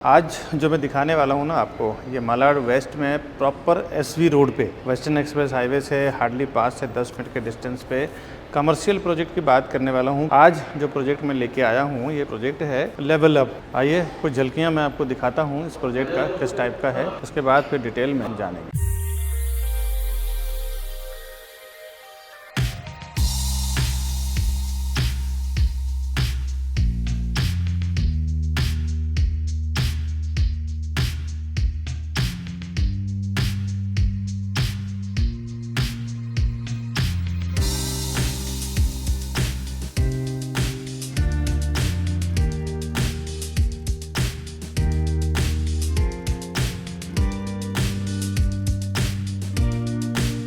आज जो मैं दिखाने वाला हूँ ना आपको, ये मालाड वेस्ट में प्रॉपर एसवी रोड पे वेस्टर्न एक्सप्रेस हाईवे से हार्डली 5 से 10 मिनट के डिस्टेंस पे कमर्शियल प्रोजेक्ट की बात करने वाला हूँ। आज जो प्रोजेक्ट मैं लेके आया हूँ, ये प्रोजेक्ट है लेवल अप। आइए कुछ झलकियाँ मैं आपको दिखाता हूँ इस प्रोजेक्ट का किस टाइप का है, उसके बाद फिर डिटेल में जानेंगे।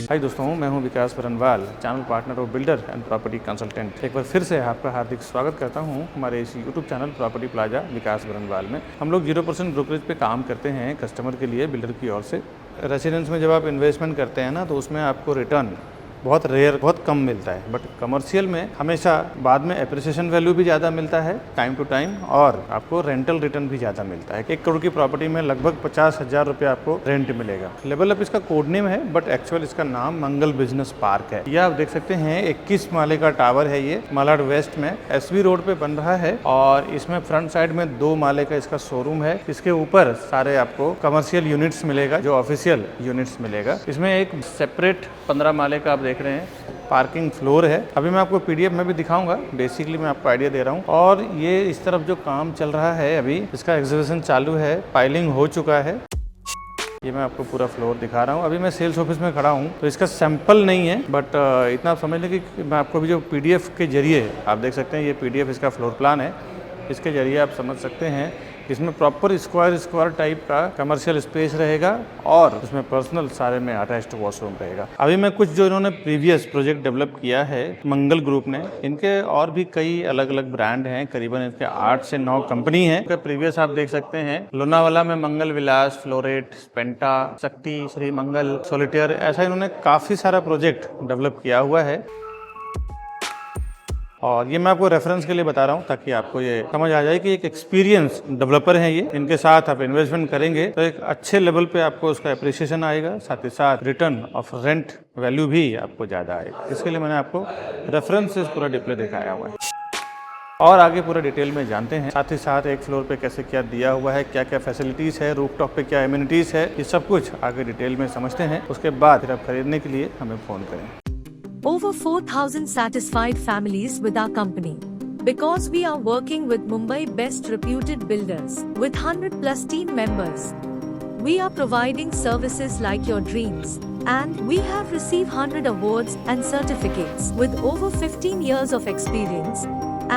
हाय दोस्तों, मैं हूं Vikas Barnwal, channel partner of builder and property consultant. एक बार फिर से आपका हार्दिक स्वागत करता हूं हमारे इस YouTube channel property Plaza Vikas Barnwal में। हम लोग 0% ब्रोकरेज पे काम करते हैं कस्टमर के लिए बिल्डर की ओर से। रेसिडेंस में जब आप इन्वेस्टमेंट करते हैं ना, तो उसमें आपको रिटर्न बहुत रेयर, बहुत कम मिलता है, बट कमर्शियल में हमेशा बाद में एप्रिसिएशन वैल्यू भी ज़्यादा मिलता है टाइम टू टाइम, और आपको रेंटल रिटर्न भी ज़्यादा मिलता है। 1 करोड़ की प्रॉपर्टी में लगभग 50,000 रुपये आपको रेंट मिलेगा। लेवल अप इसका कोड नेम है, बट एक्चुअल इसका नाम मंगल बिजनेस पार्क है। ये आप देख सकते हैं 21 माले का टावर है। ये मालाड वेस्ट में एसवी रोड पे बन रहा है, और इसमें फ्रंट साइड में 2 माले का इसका शोरूम है। इसके ऊपर सारे आपको कमर्शियल यूनिट्स मिलेगा, जो ऑफिशियल यूनिट्स मिलेगा। इसमें एक सेपरेट 15 माले का आप देख रहे हैं पार्किंग फ्लोर है। अभी मैं आपको पीडीएफ में भी दिखाऊंगा, बेसिकली मैं आपको आइडिया दे रहा हूँ। और ये इस तरफ जो काम चल रहा है, अभी इसका एग्जीबिशन चालू है, पाइलिंग हो चुका है। ये मैं आपको पूरा फ्लोर दिखा रहा हूँ। अभी मैं सेल्स ऑफिस में खड़ा हूँ, तो इसका सैंपल नहीं है, बट इतना आप समझ लें कि मैं आपको भी जो पीडीएफ के जरिए आप देख सकते हैं, ये पीडीएफ इसका फ्लोर प्लान है, इसके जरिए आप समझ सकते हैं। इसमें प्रॉपर स्क्वायर टाइप का कमर्शियल स्पेस रहेगा, और उसमें पर्सनल सारे में अटैच्ड वॉशरूम रहेगा। अभी मैं कुछ जो इन्होंने प्रीवियस प्रोजेक्ट डेवलप किया है मंगल ग्रुप ने, इनके और भी कई अलग अलग ब्रांड हैं, करीबन इनके 8 से 9 कंपनी है। प्रीवियस आप देख सकते हैं लोनावाला में मंगल विलास, फ्लोरेट, स्पेंटा, शक्ति, श्री मंगल, सोलिटेयर, ऐसा इन्होंने काफी सारा प्रोजेक्ट डेवलप किया हुआ है। और ये मैं आपको रेफरेंस के लिए बता रहा हूँ, ताकि आपको ये समझ आ जाए कि एक एक्सपीरियंस डेवलपर हैं ये। इनके साथ आप इन्वेस्टमेंट करेंगे तो एक अच्छे लेवल पे आपको उसका एप्रिसिएशन आएगा, साथ ही साथ रिटर्न ऑफ रेंट वैल्यू भी आपको ज़्यादा आएगा। इसके लिए मैंने आपको रेफरेंसेस पूरा डिस्प्ले दिखाया हुआ है, और आगे पूरा डिटेल में जानते हैं। साथ ही साथ एक फ्लोर पे कैसे क्या दिया हुआ है, क्या क्या फैसिलिटीज़ है, रूफटॉप पे क्या एमिनिटीज़ है, ये सब कुछ आगे डिटेल में समझते हैं। उसके बाद फिर आप खरीदने के लिए हमें फ़ोन करें। Over 4,000 satisfied families with our company. Because we are working with Mumbai best reputed builders with 100+ team members. We are providing services like your dreams. And we have received 100 awards and certificates with over 15 years of experience.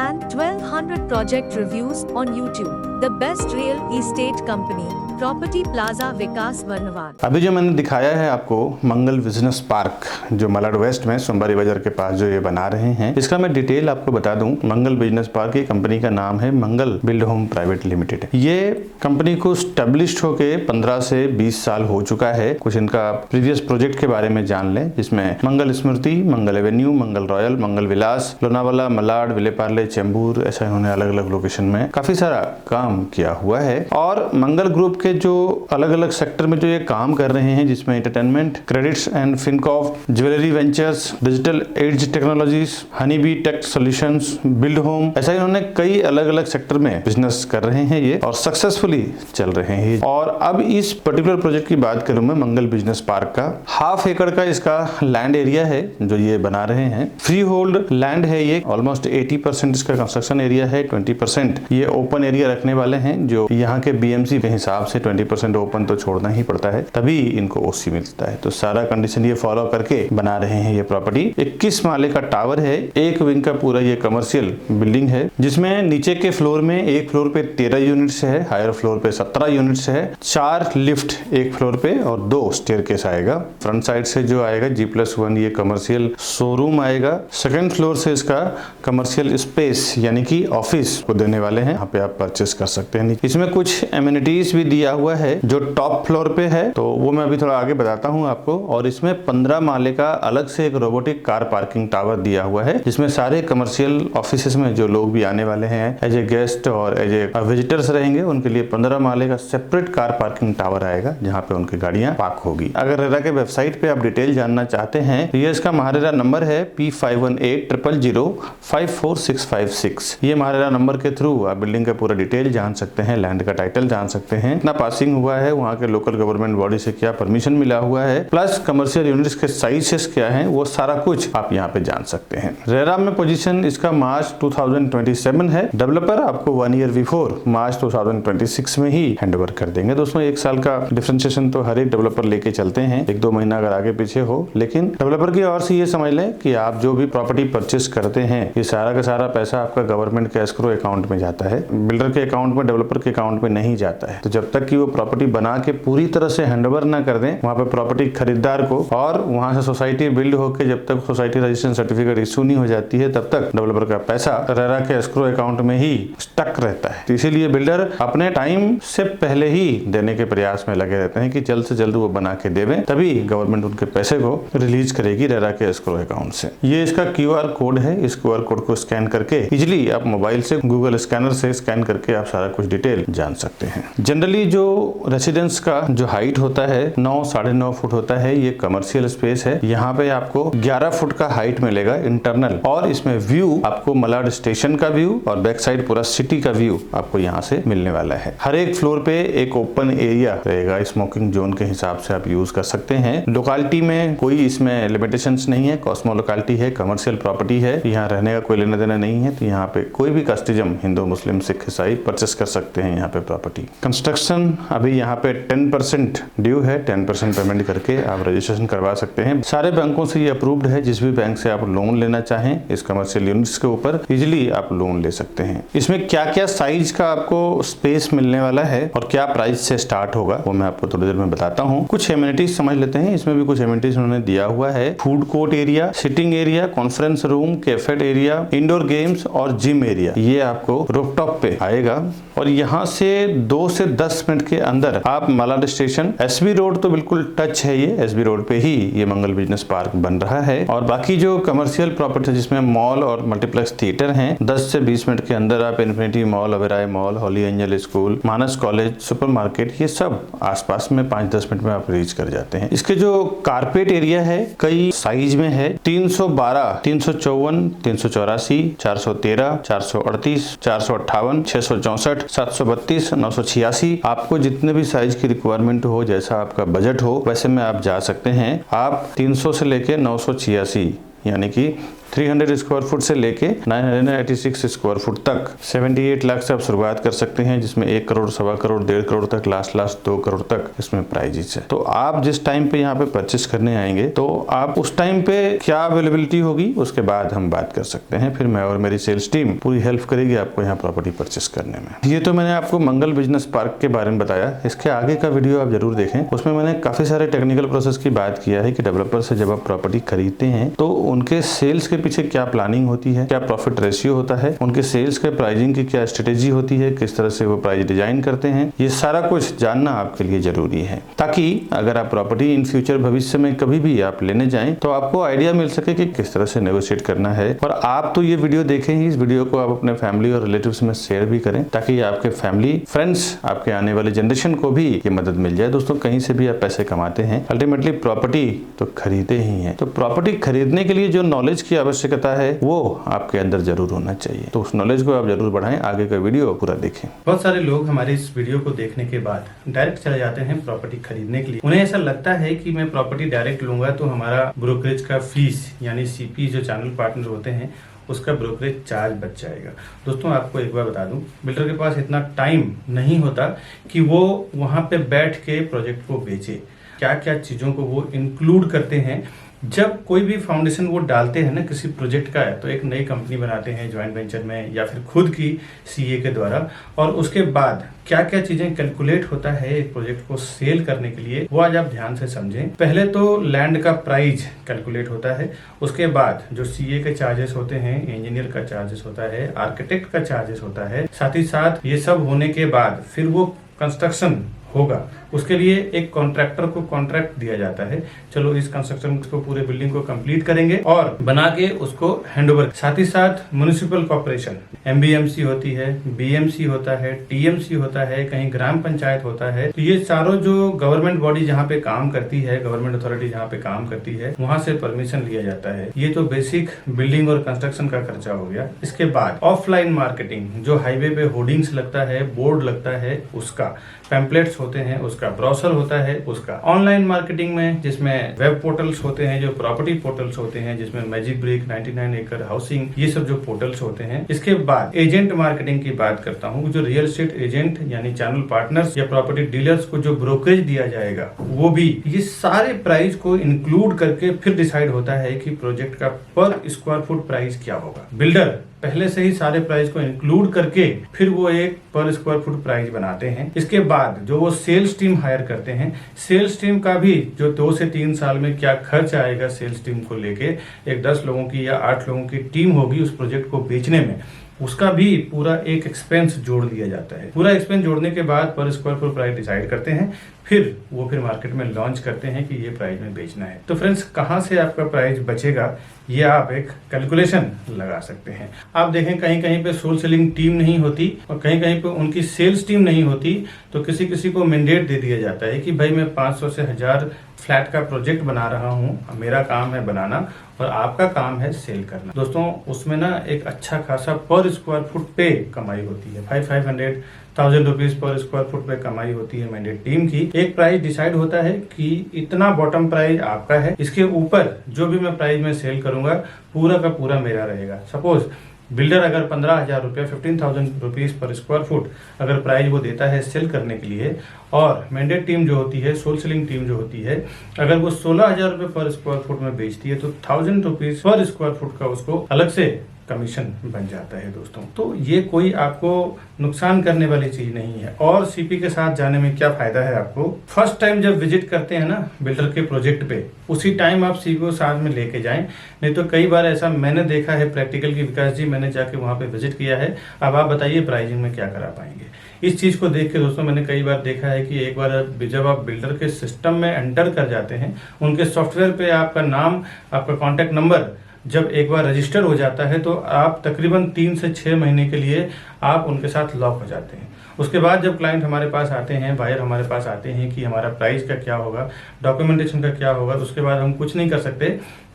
And 1,200 project reviews on YouTube. The best real estate company. Property Plaza Vikas Barnwal. अभी जो मैंने दिखाया है आपको मंगल business park, जो Malad waste में सोमवारी बाजार के पास जो ये बना रहे हैं, इसका मैं डिटेल आपको बता दूं। मंगल बिजनेस पार्क की कंपनी का नाम है मंगल बिल्ड होम प्राइवेट लिमिटेड। ये कंपनी को स्टेब्लिश्ड होके 15 से 20 साल हो चुका है। कुछ इनका प्रीवियस प्रोजेक्ट के बारे में जान लें, जिसमें मंगल स्मृति, मंगल एवेन्यू, मंगल रॉयल, मंगल विलास, लोनावाला, मलाड, विलेपार्ले, चेंबूर, ऐसा इन्होंने अलग अलग लोकेशन में काफी सारा काम किया हुआ है। और मंगल ग्रुप के जो अलग अलग सेक्टर में जो ये काम कर रहे हैं, जिसमें entertainment, credits and fincorp, jewellery ventures, digital age technologies, honey bee tech solutions, build home, ऐसा इन्होंने कई अलग अलग सेक्टर में बिजनेस कर रहे हैं ये, और सक्सेसफुली चल रहे हैं। और अब इस पर्टिकुलर प्रोजेक्ट की बात करूं मैं मंगल बिजनेस पार्क का, 1/2 एकड़ का इसका लैंड एरिया है जो ये बना रहे हैं। फ्री होल्ड लैंड है ये, ऑलमोस्ट 80% इसका कंस्ट्रक्शन एरिया है, 20% ये ओपन एरिया रखने वाले हैं, जो यहाँ के बीएमसी के हिसाब से 20% ओपन तो छोड़ना ही पड़ता है, तभी इनको ओसी मिलता है। तो सारा कंडीशन ये फॉलो करके बना रहे हैं ये प्रॉपर्टी। 21 माले का टावर है, एक विंग का पूरा ये कमर्शियल बिल्डिंग है, जिसमें नीचे के फ्लोर में एक फ्लोर पे 13 यूनिट्स है, हायर फ्लोर पे 17 यूनिट्स है, 4 लिफ्ट एक फ्लोर पे और 2 स्टेयरकेस आएगा। फ्रंट साइड से जो आएगा G+1 ये कमर्शियल शोरूम आएगा। सेकेंड फ्लोर से इसका कमर्शियल स्पेस यानी कि ऑफिस को देने वाले हैं, यहाँ पे आप परचेस कर सकते हैं। इसमें कुछ एमिनिटीज भी दिया दिया हुआ है जो टॉप फ्लोर पे है, तो वो मैं अभी थोड़ा आगे बताता हूँ आपको। और इसमें 15 माले का अलग से एक रोबोटिक कार पार्किंग टावर दिया हुआ है, जिसमें सारे कमर्शियल ऑफिसेस में जो लोग भी आने वाले हैं एज ए गेस्ट और एज ए विजिटर्स रहेंगे, उनके लिए 15 माले का सेपरेट कार पार्किंग टावर आएगा, जहाँ पे उनकी गाड़ियां पार्क होगी। अगर रेरा के वेबसाइट पे आप डिटेल जानना चाहते हैं तो ये इसका महारेरा नंबर है P518000054656। ये महारेरा नंबर के थ्रू आप बिल्डिंग का पूरा डिटेल जान सकते हैं, लैंड का टाइटल जान सकते हैं, कितना पासिंग हुआ है, वहाँ के लोकल गवर्नमेंट बॉडी से क्या परमिशन मिला हुआ है, प्लस कमर्शियल यूनिट्स के साइजेस क्या है, वो सारा कुछ आप यहाँ पे जान सकते हैं। रेरा में पोजीशन इसका मार्च 2027 है। डेवलपर आपको 1 ईयर बिफोर मार्च 2026 में ही हैंडओवर कर देंगे। दोस्तों 1 साल का डिफरेंशिएशन तो हर एक डेवलपर लेके चलते हैं, 1-2 महीना अगर आगे पीछे हो, लेकिन डेवलपर की ओर से ये समझ लें कि आप जो भी प्रॉपर्टी परचेस करते हैं ये सारा का सारा पैसा आपका गवर्नमेंट के एस्क्रो अकाउंट में जाता है, बिल्डर के अकाउंट में, डेवलपर के अकाउंट में नहीं जाता है। तो जब तक कि वो प्रॉपर्टी बना के पूरी तरह से हैंडओवर ना कर दें वहां पे प्रॉपर्टी खरीदार को, और वहां से सोसाइटी बिल्ड होकर जब तक सोसाइटी रजिस्ट्रेशन सर्टिफिकेट इशू नहीं हो जाती है, तब तक डेवलपर का पैसा रेरा के एस्क्रो अकाउंट में ही स्टक रहता है। तो इसीलिए बिल्डर अपने टाइम से पहले ही देने के प्रयास में लगे रहते हैं कि जल्द से जल्द वो बना के देवें, तभी गवर्नमेंट उनके पैसे को रिलीज करेगी रेरा के एस्क्रो अकाउंट से। ये इसका QR कोड है, इस QR कोड को स्कैन करके इजिली आप मोबाइल से गूगल स्कैनर से स्कैन करके आप सारा कुछ डिटेल जान सकते हैं। जनरली जो रेसिडेंस का जो हाइट होता है 9-9.5 फुट होता है, ये कमर्शियल स्पेस है। यहाँ पे आपको 11 फुट का हाइट मिलेगा इंटरनल, और इसमें व्यू आपको मलाड स्टेशन का व्यू और बैक साइड पूरा सिटी का व्यू आपको यहाँ से मिलने वाला है। हर एक फ्लोर पे एक ओपन एरिया रहेगा, स्मोकिंग जोन के हिसाब से आप यूज कर सकते हैं। लोकेलिटी में कोई इसमें लिमिटेशंस नहीं है, कॉस्मो लोकेलिटी है, कमर्शियल प्रॉपर्टी है, यहाँ रहने का कोई लेना देना नहीं है। तो यहाँ पे कोई भी कस्टमर हिंदू मुस्लिम सिख ईसाई परचेस कर सकते हैं यहाँ पे प्रॉपर्टी। कंस्ट्रक्शन अभी यहाँ पे 10% ड्यू है, 10% पेमेंट करके आप रजिस्ट्रेशन करवा सकते हैं। सारे बैंकों से ये अप्रूव्ड है, जिस भी बैंक से आप लोन लेना चाहें इस कमर्शियल यूनिट्स के ऊपर इजिली आप लोन ले सकते हैं। इसमें क्या क्या साइज का आपको स्पेस मिलने वाला है और क्या प्राइस से स्टार्ट होगा वो मैं आपको थोड़ी देर में बताता हूँ। कुछ एमिनिटीज समझ लेते हैं, इसमें भी कुछ एमिनिटीज उन्होंने दिया हुआ है। Food court area, sitting area, conference room, cafe area, indoor games और जिम एरिया, ये आपको रूफटॉप पे आएगा। और यहाँ से 2 से 10 मिनट के अंदर आप मलाड स्टेशन, SB रोड तो बिल्कुल टच है, ये SB रोड पे ही ये मंगल बिजनेस पार्क बन रहा है। और बाकी जो कमर्शियल प्रॉपर्टी जिसमें मॉल और मल्टीप्लेक्स थिएटर हैं, 10 से 20 मिनट के अंदर आप Infinity Mall, Oberoi Mall, Holy Angel School, Manas College, supermarket, ये सब आसपास में 5-10 मिनट में आप रीच कर जाते हैं। इसके जो कारपेट एरिया है कई साइज में है, 312, 354, 384, 413, 438, 458, 664, 732, 986। आपको जितने भी साइज की रिक्वायरमेंट हो, जैसा आपका बजट हो, वैसे में आप जा सकते हैं। आप 300 से लेके 986 यानी कि 300 स्क्वायर फुट से लेके 986 स्क्वायर फुट तक 78 लाख से आप शुरुआत कर सकते हैं, जिसमें 1 करोड़, 1.25 करोड़, 1.5 करोड़ तक, लास्ट 2 करोड़ तक इसमें प्राइजेस है। तो आप जिस टाइम पे यहाँ पे परचेस करने आएंगे तो आप उस टाइम पे क्या अवेलेबिलिटी होगी उसके बाद हम बात कर सकते हैं। फिर मैं और मेरी सेल्स टीम पूरी हेल्प करेगी आपको यहाँ प्रॉपर्टी परचेस करने में। ये तो मैंने आपको मंगल बिजनेस पार्क के बारे में बताया, इसके आगे का वीडियो आप जरूर देखें। उसमें मैंने काफी सारे टेक्निकल प्रोसेस की बात किया है कि डेवलपर से जब आप प्रॉपर्टी खरीदते हैं तो उनके सेल्स के पीछे क्या प्लानिंग होती है, क्या प्रॉफिट रेशियो होता है, उनके सेल्स के प्राइसिंग की क्या स्ट्रेटेजी होती है, किस तरह से वो प्राइस डिजाइन करते हैं, ये सारा कुछ जानना आपके लिए जरूरी है, ताकि अगर आप प्रॉपर्टी इन फ्यूचर भविष्य में कभी भी आप लेने जाएं तो आपको आइडिया मिल सके कि किस तरह से नेगोशिएट करना है। और आप तो ये वीडियो देखें ही, इस वीडियो को आप अपने फैमिली और रिलेटिव्स में शेयर भी करें, ताकि आपके फैमिली, फ्रेंड्स, आपके आने वाले जनरेशन को भी ये मदद मिल जाए। दोस्तों कहीं से भी आप पैसे कमाते हैं, अल्टीमेटली प्रॉपर्टी तो खरीदते ही हैं। तो प्रॉपर्टी खरीदने के लिए जो नॉलेज की आवश्यकता है वो आपके अंदर जरूर होना चाहिए, तो उस नॉलेज को आप जरूर बढ़ाएं। आगे का वीडियो पूरा देखें। बहुत सारे लोग हमारे इस वीडियो को देखने के बाद डायरेक्ट चले जाते हैं प्रॉपर्टी खरीदने के लिए। उन्हें ऐसा लगता है कि मैं प्रॉपर्टी डायरेक्ट लूंगा तो हमारा ब्रोकरेज का फीस यानी CP जो चैनल पार्टनर होते हैं उसका ब्रोकरेज चार्ज बच जाएगा। दोस्तों आपको एक बार बता दूं, बिल्डर के पास इतना टाइम नहीं होता कि वो वहां पे बैठ के प्रोजेक्ट को बेचे। क्या क्या चीजों को वो इंक्लूड करते हैं जब कोई भी फाउंडेशन वो डालते हैं ना किसी प्रोजेक्ट का है, तो एक नई कंपनी बनाते हैं ज्वाइंट वेंचर में या फिर खुद की CA के द्वारा, और उसके बाद क्या क्या चीजें कैलकुलेट होता है एक प्रोजेक्ट को सेल करने के लिए, वो आज आप ध्यान से समझें। पहले तो लैंड का प्राइस कैलकुलेट होता है, उसके बाद जो CA के चार्जेस होते हैं, इंजीनियर का चार्जेस होता है, आर्किटेक्ट का चार्जेस होता है, साथ ही साथ ये सब होने के बाद फिर वो कंस्ट्रक्शन होगा उसके लिए एक कॉन्ट्रैक्टर को कॉन्ट्रैक्ट दिया जाता है, चलो इस कंस्ट्रक्शन को पूरे बिल्डिंग को कंप्लीट करेंगे और बना के उसको हैंडओवर। साथ ही साथ म्युनिसिपल कॉर्पोरेशन, एमबीएमसी होती है, बीएमसी होता है, टीएमसी होता है, कहीं ग्राम पंचायत होता है, तो ये चारों जो गवर्नमेंट बॉडी जहाँ पे काम करती है, गवर्नमेंट अथॉरिटी जहाँ पे काम करती है, वहां से परमिशन लिया जाता है। ये तो बेसिक बिल्डिंग और कंस्ट्रक्शन का खर्चा हो गया। इसके बाद ऑफलाइन मार्केटिंग, जो हाईवे पे होर्डिंग्स लगता है, बोर्ड लगता है, उसका पैम्पलेट्स होते हैं, उसका ब्रोशर होता है, उसका ऑनलाइन मार्केटिंग में जिसमें वेब पोर्टल्स होते हैं, जो प्रॉपर्टी पोर्टल्स होते हैं, जिसमें मैजिक ब्रिक, 99 एकड़ हाउसिंग, ये सब जो पोर्टल्स होते हैं। इसके बाद एजेंट मार्केटिंग की बात करता हूँ, जो रियल एस्टेट एजेंट यानी चैनल पार्टनर्स या प्रॉपर्टी डीलर्स को जो ब्रोकरेज दिया जाएगा, वो भी ये सारे प्राइस को इंक्लूड करके फिर डिसाइड होता है कि प्रोजेक्ट का पर स्क्वायर फुट प्राइस क्या होगा। बिल्डर पहले से ही सारे प्राइस को इंक्लूड करके फिर वो एक पर स्क्वायर फुट प्राइस बनाते हैं। इसके बाद जो वो सेल्स टीम हायर करते हैं, सेल्स टीम का भी जो 2 से 3 साल में क्या खर्च आएगा सेल्स टीम को लेके, एक 10 लोगों की या 8 लोगों की टीम होगी उस प्रोजेक्ट को बेचने में, उसका भी पूरा एक एक्सपेंस जोड़ दिया जाता है। पूरा एक्सपेंस जोड़ने के बाद पर स्क्वायर फुट प्राइस डिसाइड करते हैं, फिर वो फिर मार्केट में लॉन्च करते हैं कि ये प्राइस में बेचना है। तो फ्रेंड्स, कहाँ से आपका प्राइस बचेगा ये आप एक कैलकुलेशन लगा सकते हैं। आप देखें कहीं कहीं पे सोल सेलिंग टीम नहीं होती और कहीं कहीं पे उनकी सेल्स टीम नहीं होती, तो किसी किसी को मैंडेट दे दिया जाता है कि भाई मैं 500 से 1000 फ्लैट का प्रोजेक्ट बना रहा हूँ, मेरा काम है बनाना और आपका काम है सेल करना। दोस्तों, उसमें ना एक अच्छा खासा पर स्क्वायर फुट पे कमाई होती है, 500,000 रुपीज पर स्क्वायर फुट पे कमाई होती है मैंडेट टीम की। एक प्राइस डिसाइड होता है कि इतना बॉटम प्राइस आपका है, इसके ऊपर जो भी मैं प्राइस में सेल करूंगा पूरा का पूरा मेरा रहेगा। सपोज बिल्डर अगर 15,000 रुपया 15,000 रुपीज पर स्क्वायर फुट अगर प्राइस वो देता है सेल करने के लिए, और मैंडेट टीम जो होती है, सोल सेलिंग टीम जो होती है, अगर वो 16,000 रुपये पर स्क्वायर फुट में बेचती है तो 1000 रुपीज पर स्क्वायर फुट का उसको अलग से कमीशन बन जाता है। दोस्तों, तो ये कोई आपको नुकसान करने वाली चीज नहीं है। और सीपी के साथ जाने में क्या फायदा है आपको, फर्स्ट टाइम जब विजिट करते हैं ना बिल्डर के प्रोजेक्ट पे, उसी टाइम आप सीपी को साथ में लेके जाएं। नहीं तो कई बार ऐसा मैंने देखा है प्रैक्टिकल की, विकास जी मैंने जाके वहां पे विजिट किया है, अब आप बताइए प्राइसिंग में क्या करा पाएंगे। इस चीज को देख के दोस्तों मैंने कई बार देखा है कि एक बार जब आप बिल्डर के सिस्टम में एंटर कर जाते हैं, उनके सॉफ्टवेयर पे आपका नाम, आपका कॉन्टेक्ट नंबर जब एक बार रजिस्टर हो जाता है तो आप तकरीबन 3 से 6 महीने के लिए आप उनके साथ लॉक हो जाते हैं। उसके बाद जब क्लाइंट हमारे पास आते हैं, बायर हमारे पास आते हैं कि हमारा प्राइस का क्या होगा, डॉक्यूमेंटेशन का क्या होगा, तो उसके बाद हम कुछ नहीं कर सकते,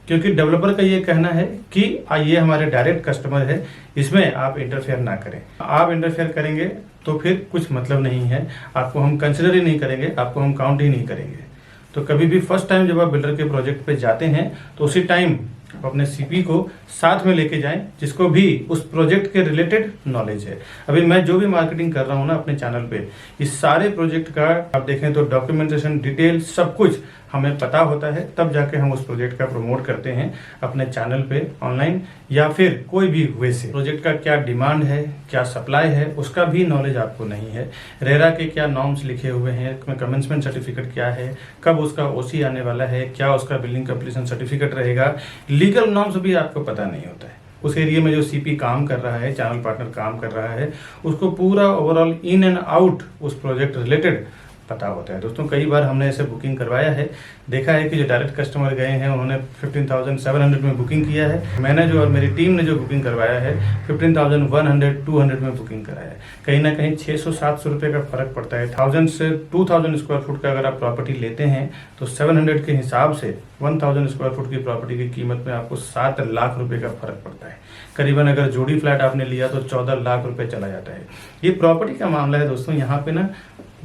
क्योंकि डेवलपर का ये कहना है कि ये हमारे डायरेक्ट कस्टमर है, इसमें आप इंटरफेयर ना करें। आप इंटरफेयर करेंगे तो फिर कुछ मतलब नहीं है, आपको हम कंसिडर ही नहीं करेंगे, आपको हम काउंट ही नहीं करेंगे। तो कभी भी फर्स्ट टाइम जब आप बिल्डर के प्रोजेक्ट पे जाते हैं तो उसी टाइम अपने सीपी को साथ में लेके जाएं, जिसको भी उस प्रोजेक्ट के रिलेटेड नॉलेज है। अभी मैं जो भी मार्केटिंग कर रहा हूं ना अपने चैनल पे, इस सारे प्रोजेक्ट का आप देखें तो डॉक्यूमेंटेशन, डिटेल सब कुछ हमें पता होता है, तब जाके हम उस प्रोजेक्ट का प्रमोट करते हैं अपने चैनल पे ऑनलाइन या फिर कोई भी वे से। प्रोजेक्ट का क्या डिमांड है, क्या सप्लाई है, उसका भी नॉलेज आपको नहीं है। रेरा के क्या नॉर्म्स लिखे हुए हैं, कमेंसमेंट सर्टिफिकेट क्या है, कब उसका ओसी आने वाला है, क्या उसका बिल्डिंग कंप्लीशन सर्टिफिकेट रहेगा, लीगल नॉर्म्स भी आपको पता नहीं होता है। उस एरिया में जो सीपी काम कर रहा है, चैनल पार्टनर काम कर रहा है, उसको पूरा ओवरऑल इन एंड आउट उस प्रोजेक्ट रिलेटेड पता होता है। दोस्तों, कई बार हमने ऐसे बुकिंग करवाया है, देखा है कि जो डायरेक्ट कस्टमर गए हैं उन्होंने 15,700 में बुकिंग किया है, मैंने जो और मेरी टीम ने जो बुकिंग करवाया है 15,100, 200 में बुकिंग कराया है। कहीं ना कहीं 600-700 रुपये का फर्क पड़ता है। 1000 से 2000 स्क्वायर फुट का अगर आप प्रॉपर्टी लेते हैं तो 700 के हिसाब से 1000 स्क्वायर फुट की प्रॉपर्टी की कीमत में आपको 7 लाख रुपए का फर्क पड़ता है। करीबन अगर जोड़ी फ्लैट आपने लिया तो 14 लाख रुपए चला जाता है। ये प्रॉपर्टी का मामला है दोस्तों, यहाँ पे ना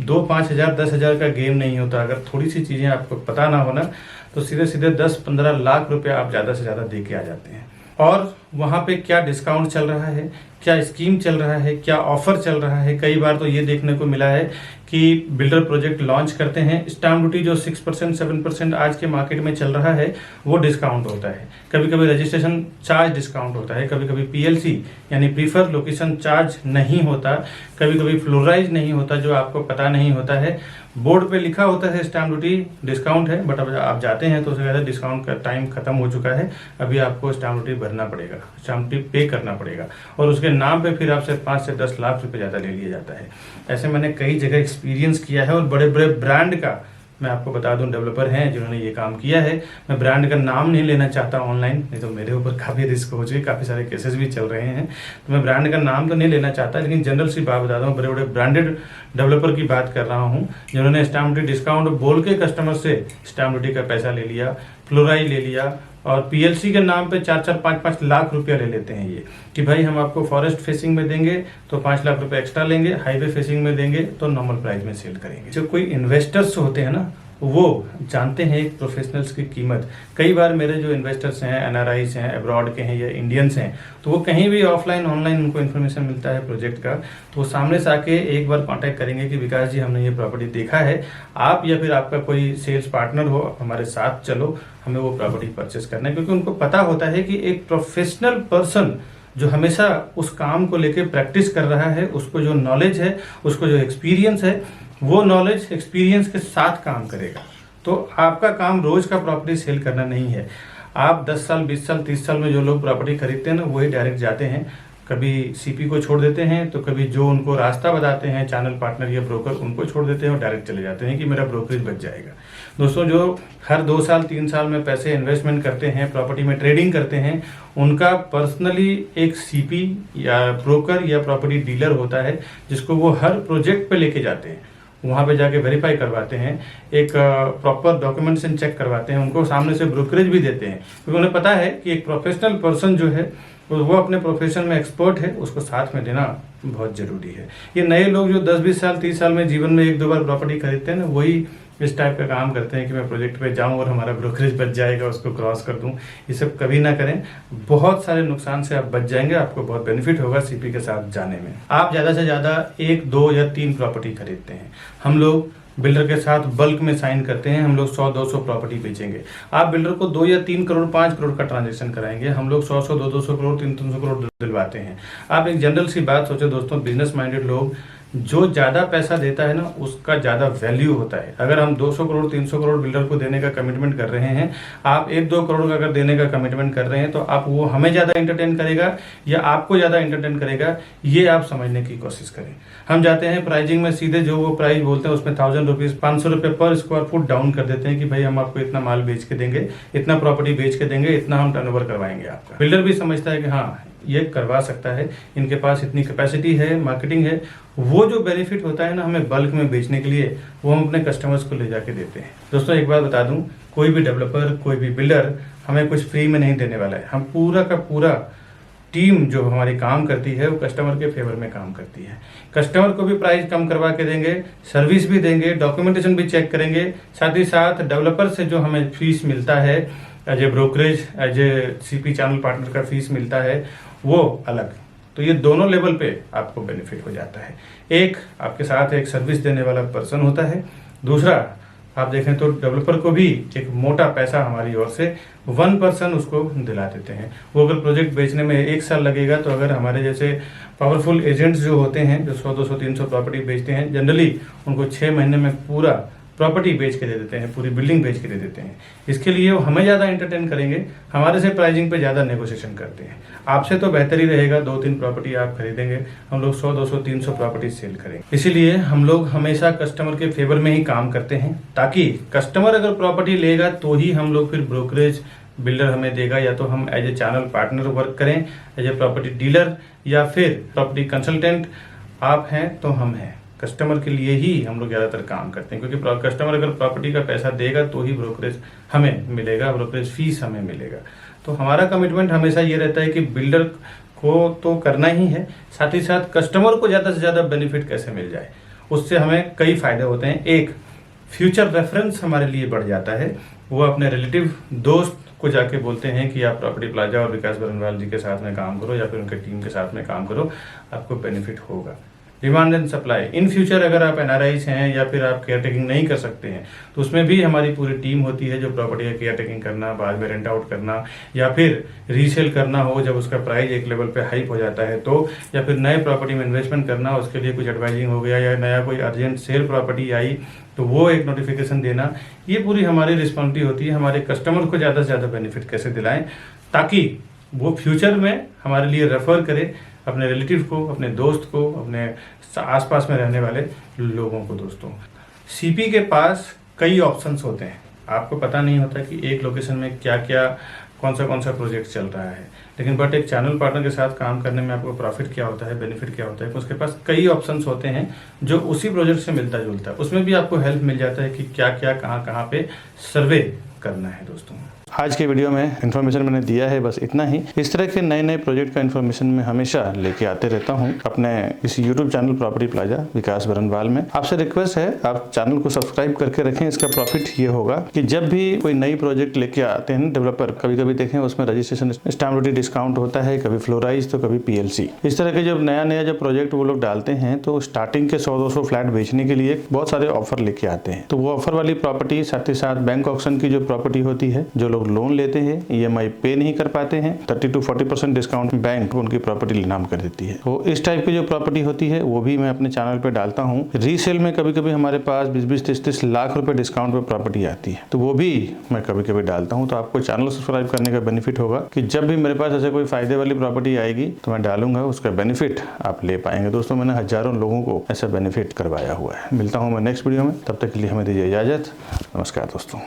2-5 हजार 10 हजार का गेम नहीं होता। अगर थोड़ी सी चीजें आपको पता ना हो ना तो सीधे सीधे 10-15 लाख रुपए आप ज्यादा से ज्यादा दे के आ जाते हैं। और वहां पे क्या डिस्काउंट चल रहा है, क्या स्कीम चल रहा है, क्या ऑफर चल रहा है। कई बार तो ये देखने को मिला है कि बिल्डर प्रोजेक्ट लॉन्च करते हैं, स्टैम्प ड्यूटी जो 6% 7% आज के मार्केट में चल रहा है वो डिस्काउंट होता है। कभी कभी रजिस्ट्रेशन चार्ज डिस्काउंट होता है, कभी कभी पीएलसी यानी प्रीफर लोकेशन चार्ज नहीं होता, कभी कभी फ्लोराइज नहीं होता, जो आपको पता नहीं होता है। बोर्ड पे लिखा होता है स्टैम्प ड्यूटी डिस्काउंट है, बट अब आप जाते हैं तो उससे कहते हैं डिस्काउंट का टाइम खत्म हो चुका है, अभी आपको स्टैम्प ड्यूटी भरना पड़ेगा, स्टैम्प ड्यूटी पे करना पड़ेगा, और उसके नाम पे फिर आपसे 5 से 10 लाख रुपए ज्यादा ले लिया जाता है। ऐसे मैंने कई जगह एक्सपीरियंस किया है और बड़े बड़े ब्रांड का, मैं आपको बता दूं, डेवलपर हैं जिन्होंने ये काम किया है। मैं ब्रांड का नाम नहीं लेना चाहता ऑनलाइन, नहीं तो मेरे ऊपर काफ़ी रिस्क हो चुके, काफ़ी सारे केसेस भी चल रहे हैं, तो मैं ब्रांड का नाम तो नहीं लेना चाहता, लेकिन जनरल सी बात बताता हूँ, बड़े बड़े ब्रांडेड डेवलपर की बात कर रहा हूँ जिन्होंने स्टैम्प ड्यूटी डिस्काउंट बोल के कस्टमर से स्टैम्प ड्यूटी का पैसा ले लिया, फ्लोराई ले लिया, और पीएलसी के नाम पे 4-4, 5-5 लाख रुपया ले लेते हैं ये, कि भाई हम आपको फॉरेस्ट फेसिंग में देंगे तो 5 लाख रुपए एक्स्ट्रा लेंगे, हाईवे फेसिंग में देंगे तो नॉर्मल प्राइस में सेल करेंगे। जो कोई इन्वेस्टर्स होते हैं ना, वो जानते हैं एक प्रोफेशनल्स की कीमत। कई बार मेरे जो इन्वेस्टर्स हैं, एनआरआईस हैं, अब्रॉड के हैं या इंडियंस हैं, तो वो कहीं भी ऑफलाइन ऑनलाइन उनको इन्फॉर्मेशन मिलता है प्रोजेक्ट का, तो वो सामने से आके एक बार कांटेक्ट करेंगे कि विकास जी हमने ये प्रॉपर्टी देखा है, आप या फिर आपका कोई सेल्स पार्टनर हो, हमारे साथ चलो, हमें वो प्रॉपर्टी परचेस करना है। क्योंकि उनको पता होता है कि एक प्रोफेशनल पर्सन जो हमेशा उस काम को लेके प्रैक्टिस कर रहा है, उसको जो नॉलेज है, उसको जो एक्सपीरियंस है, वो नॉलेज एक्सपीरियंस के साथ काम करेगा। तो आपका काम रोज का प्रॉपर्टी सेल करना नहीं है। आप 10 साल, 20 साल, 30 साल में जो लोग प्रॉपर्टी खरीदते हैं ना, वही डायरेक्ट जाते हैं, कभी सीपी को छोड़ देते हैं, तो कभी जो उनको रास्ता बताते हैं चैनल पार्टनर या ब्रोकर, उनको छोड़ देते हैं और डायरेक्ट चले जाते हैं कि मेरा ब्रोकरेज बच जाएगा। दोस्तों, जो हर 2 साल 3 साल में पैसे इन्वेस्टमेंट करते हैं, प्रॉपर्टी में ट्रेडिंग करते हैं, उनका पर्सनली एक सीपी या ब्रोकर या प्रॉपर्टी डीलर होता है जिसको वो हर प्रोजेक्ट पे लेके जाते हैं, वहाँ पे जाके वेरीफाई करवाते हैं, एक प्रॉपर डॉक्यूमेंटेशन चेक करवाते हैं, उनको सामने से ब्रोकरेज भी देते हैं, क्योंकि उन्हें पता है कि एक प्रोफेशनल पर्सन जो है वो अपने प्रोफेशन में एक्सपर्ट है, उसको साथ में देना बहुत जरूरी है। ये नए लोग जो 10-20 साल 30 साल में जीवन में 1-2 बार प्रॉपर्टी खरीदते हैं ना, वही इस टाइप का काम करते हैं कि मैं प्रोजेक्ट पे जाऊं और हमारा ब्रोकरेज बच जाएगा, उसको क्रॉस कर दूं। ये सब कभी ना करें, बहुत सारे नुकसान से आप बच जाएंगे, आपको बहुत बेनिफिट होगा सीपी के साथ जाने में। आप ज़्यादा से ज़्यादा 1, 2 या 3 प्रॉपर्टी खरीदते हैं, हम लोग बिल्डर के साथ बल्क में साइन करते हैं, हम लोग 100-200 प्रॉपर्टी बेचेंगे। आप बिल्डर को 2 या 3 करोड़ 5 करोड़ का ट्रांजेक्शन कराएंगे, हम लोग 100-100, 200 करोड़ 300 करोड़ दिलवाते हैं। आप एक जनरल सी बात सोचो दोस्तों, बिजनेस माइंडेड लोग, जो ज़्यादा पैसा देता है ना, उसका ज़्यादा वैल्यू होता है। अगर हम 200 करोड़ 300 करोड़ बिल्डर को देने का कमिटमेंट कर रहे हैं, आप 1-2 करोड़ का अगर देने का कमिटमेंट कर रहे हैं, तो आप वो हमें ज़्यादा एंटरटेन करेगा या आपको ज़्यादा एंटरटेन करेगा, ये आप समझने की कोशिश करें। हम जाते हैं प्राइजिंग में, सीधे जो वो प्राइस बोलते हैं उसमें 1000 रुपीज़ 500 रुपये पर स्क्वायर फुट डाउन कर देते हैं कि भाई हम आपको इतना माल बेच के देंगे, इतना प्रॉपर्टी बेच के देंगे, इतना हम टर्नओवर करवाएंगे आपका। बिल्डर भी समझता है कि हाँ, ये करवा सकता है, इनके पास इतनी कैपेसिटी है, मार्केटिंग है। वो जो बेनिफिट होता है ना हमें बल्क में बेचने के लिए, वो हम अपने कस्टमर्स को ले जाके देते हैं। दोस्तों, एक बात बता दूं, कोई भी डेवलपर, कोई भी बिल्डर हमें कुछ फ्री में नहीं देने वाला है। हम पूरा का पूरा टीम जो हमारी काम करती है, वो कस्टमर के फेवर में काम करती है। कस्टमर को भी प्राइस कम करवा के देंगे, सर्विस भी देंगे, डॉक्यूमेंटेशन भी चेक करेंगे, साथ ही साथ डेवलपर से जो हमें फीस मिलता है as a brokerage, as a CP channel partner का फीस मिलता है, वो अलग। तो ये दोनों लेवल पे आपको बेनिफिट हो जाता है। एक, आपके साथ एक सर्विस देने वाला पर्सन होता है, दूसरा आप देखें तो डेवलपर को भी एक मोटा पैसा हमारी ओर से 1 पर्सन उसको दिला देते हैं। वो अगर प्रोजेक्ट बेचने में 1 साल लगेगा, तो अगर हमारे जैसे पावरफुल एजेंट्स जो होते हैं, जो 100, 200, 300 प्रॉपर्टी बेचते हैं, जनरली उनको 6 महीने में पूरा प्रॉपर्टी बेच के दे देते हैं, पूरी बिल्डिंग बेच के दे देते हैं। इसके लिए वो हमें ज़्यादा एंटरटेन करेंगे, हमारे से प्राइसिंग पे ज़्यादा नेगोशिएशन करते हैं। आपसे तो बेहतर ही रहेगा, 2-3 प्रॉपर्टी आप खरीदेंगे, हम लोग 100, 200, 300 प्रॉपर्टी सेल करेंगे। इसीलिए हम लोग हमेशा कस्टमर के फेवर में ही काम करते हैं, ताकि कस्टमर अगर प्रॉपर्टी लेगा तो ही हम लोग फिर ब्रोकरेज बिल्डर हमें देगा, या तो हम as a channel partner work करें, एज ए प्रॉपर्टी डीलर या फिर प्रॉपर्टी कंसल्टेंट आप हैं तो हम हैं। कस्टमर के लिए ही हम लोग ज़्यादातर काम करते हैं, क्योंकि कस्टमर अगर प्रॉपर्टी का पैसा देगा तो ही ब्रोकरेज हमें मिलेगा, ब्रोकरेज फीस हमें मिलेगा। तो हमारा कमिटमेंट हमेशा ये रहता है कि बिल्डर को तो करना ही है, साथ ही साथ कस्टमर को ज़्यादा से ज़्यादा बेनिफिट कैसे मिल जाए, उससे हमें कई फायदे होते हैं। एक, फ्यूचर रेफरेंस हमारे लिए बढ़ जाता है। वो अपने रिलेटिव दोस्त को जाके बोलते हैं कि आप प्रॉपर्टी प्लाजा और विकास बरनवाल जी के साथ में काम करो या फिर उनके टीम के साथ में काम करो, आपको बेनिफिट होगा। Demand and supply, in future अगर आप एनआरआईस हैं या फिर आप केयर टेकिंग नहीं कर सकते हैं, तो उसमें भी हमारी पूरी टीम होती है जो प्रॉपर्टी का केयर टेकिंग करना, बाद में रेंट आउट करना या फिर रीसेल करना हो जब उसका प्राइस एक लेवल पे हाइप हो जाता है तो, या फिर नए प्रॉपर्टी में इन्वेस्टमेंट करना, उसके लिए कुछ एडवाइजिंग हो गया या नया कोई अर्जेंट सेल प्रॉपर्टी आई तो वो एक नोटिफिकेशन देना, ये पूरी हमारी रिस्पॉन्सिबिलिटी होती है। हमारे कस्टमर को ज़्यादा से ज़्यादा बेनिफिट कैसे दिलाएं ताकि वो फ्यूचर में हमारे लिए रेफर करे, अपने रिलेटिव को, अपने दोस्त को, अपने आसपास में रहने वाले लोगों को। दोस्तों, सीपी के पास कई ऑप्शंस होते हैं। आपको पता नहीं होता कि एक लोकेशन में क्या क्या कौन सा प्रोजेक्ट चल रहा है, लेकिन बट एक चैनल पार्टनर के साथ काम करने में आपको प्रॉफिट क्या होता है, बेनिफिट क्या होता है, उसके पास कई ऑप्शंस होते हैं जो उसी प्रोजेक्ट से मिलता जुलता है। उसमें भी आपको हेल्प मिल जाता है कि क्या क्या कहाँ पे सर्वे करना है। दोस्तों, आज के वीडियो में इन्फॉर्मेशन मैंने दिया है, बस इतना ही। इस तरह के नए नए प्रोजेक्ट का इन्फॉर्मेशन मैं हमेशा लेके आते रहता हूं अपने इस YouTube channel property Plaza Vikas Barnwal में। आपसे रिक्वेस्ट है, आप चैनल को सब्सक्राइब करके रखें। इसका प्रॉफिट ये होगा कि जब भी कोई नई प्रोजेक्ट लेके आते हैं डेवलपर, कभी कभी देखें उसमें रजिस्ट्रेशन स्टैम्प ड्यूटी डिस्काउंट होता है, कभी फ्लोराइज तो कभी PLC। इस तरह के जब नया जब प्रोजेक्ट वो लोग डालते हैं तो स्टार्टिंग के 100-200 फ्लैट बेचने के लिए बहुत सारे ऑफर लेके आते हैं। तो वो ऑफर वाली प्रॉपर्टी, साथ ही साथ बैंक ऑक्शन की जो प्रॉपर्टी होती है, जो लोग लोन लेते हैं, EMI पे नहीं कर पाते हैं, 30-40% डिस्काउंट बैंक उनकी प्रॉपर्टी नाम कर देती है। तो इस टाइप की जो प्रॉपर्टी होती है वो भी मैं अपने चैनल पे डालता हूँ। रीसेल में कभी कभी हमारे पास 20-30 लाख रुपए डिस्काउंट पे प्रॉपर्टी आती है, तो वो भी मैं कभी कभी डालता हूँ। तो आपको चैनल सब्सक्राइब करने का बेनिफिट होगा कि जब भी मेरे पास ऐसे कोई फायदे वाली प्रॉपर्टी आएगी तो मैं डालूंगा, उसका बेनिफिट आप ले पाएंगे। दोस्तों, मैंने हजारों लोगों को ऐसा बेनिफिट करवाया हुआ है। मिलता हूँ मैं नेक्स्ट वीडियो में, तब तक के लिए हमें दीजिए इजाजत। नमस्कार दोस्तों।